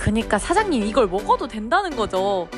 그니까 사장님 이걸 먹어도 된다는 거죠.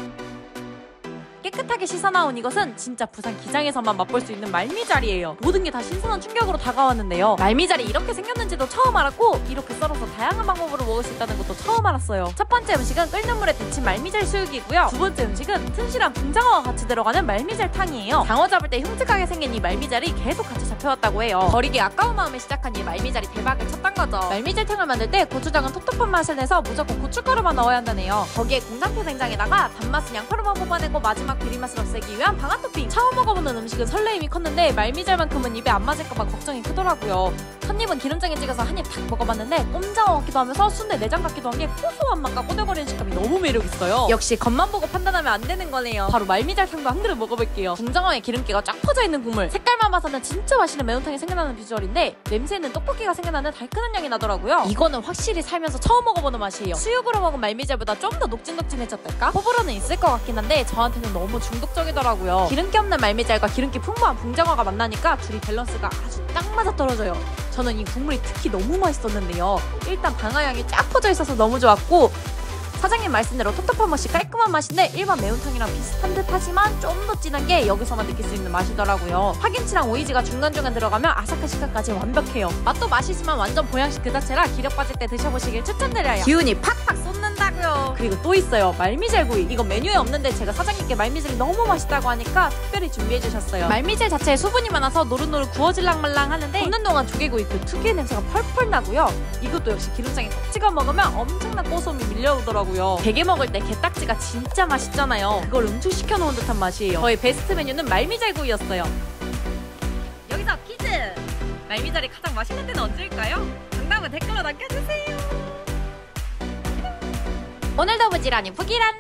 깨끗하게 씻어 나온 이것은 진짜 부산 기장에서만 맛볼 수 있는 말미잘이에요. 모든 게 다 신선한 충격으로 다가왔는데요. 말미잘이 이렇게 생겼는지도 처음 알았고 이렇게 썰어서 다양한 방법으로 먹을 수 있다는 것도 처음 알았어요. 첫 번째 음식은 끓는 물에 데친 말미잘 수육이고요. 두 번째 음식은 튼실한 붕장어가 같이 들어가는 말미잘탕이에요. 장어 잡을 때 흉측하게 생긴 이 말미잘이 계속 같이 잡혀왔다고 해요. 버리기 아까운 마음에 시작한 이 말미잘이 대박을 쳤던 거죠. 말미잘탕을 만들 때 고추장은 톡톡한 맛을 내서 무조건 고춧가루만 넣어야 한다네요. 거기에 공장표 된장에다가 단맛은 양파로만 뽑아내고 마지막 비린맛을 없애기 위한 방아 토핑. 처음 먹어보는 음식은 설레임이 컸는데 말미잘만큼은 입에 안 맞을까봐 걱정이 크더라고요. 첫 입은 기름장에 찍어서 한 입 탁 먹어봤는데 꼼장어 같기도 하면서 순대 내장 같기도 한 게 고소한 맛과 꼬들거리는 식감이 너무 매력있어요. 역시 겉만 보고 판단하면 안 되는 거네요. 바로 말미잘탕도 한 그릇 먹어볼게요. 붕장어에 기름기가 쫙 퍼져있는 국물, 색깔만 봐서는 진짜 맛있는 매운탕이 생겨나는 비주얼인데 냄새는 떡볶이가 생겨나는 달큰한 향이 나더라고요. 이거는 확실히 살면서 처음 먹어보는 맛이에요. 수육으로 먹은 말미잘보다 좀 더 녹진녹진해졌달까? 호불호는 있을 것 같긴 한데 저한테는 너무 중독적이더라고요. 기름기 없는 말미잘과 기름기 풍부한 붕장어가 만나니까 둘이 밸런스가 아주 딱 맞아떨어져요. 저는 이 국물이 특히 너무 맛있었는데요. 일단 방아향이 쫙 퍼져 있어서 너무 좋았고 사장님 말씀대로 텁텁한 맛이 깔끔한 맛인데 일반 매운탕이랑 비슷한 듯 하지만 좀 더 진한 게 여기서만 느낄 수 있는 맛이더라고요. 파김치랑 오이지가 중간중간 들어가면 아삭한 식감까지 완벽해요. 맛도 맛이지만 완전 보양식 그 자체라 기력 빠질 때 드셔보시길 추천드려요. 기운이 팍팍 쏟는다고요. 그리고 또 있어요. 말미잘구이. 이건 메뉴에 없는데 제가 사장님께 말미잘이 너무 맛있다고 하니까 특별히 준비해주셨어요. 말미잘 자체에 수분이 많아서 노릇노릇 구워질랑말랑 하는데 굽는 동안 조개구이 그 특유의 냄새가 펄펄 나고요. 이것도 역시 기름장에 꼭 찍어 먹으면 엄청난 고소함이 밀려오더라고요. 대게 먹을 때 게딱지가 진짜 맛있잖아요. 그걸 응축시켜 놓은 듯한 맛이에요. 저의 베스트 메뉴는 말미잘구이였어요. 여기서 퀴즈! 말미잘이 가장 맛있는 때는 언제일까요? 정답은 댓글로 남겨주세요. 오늘도 부지런히 푸기란!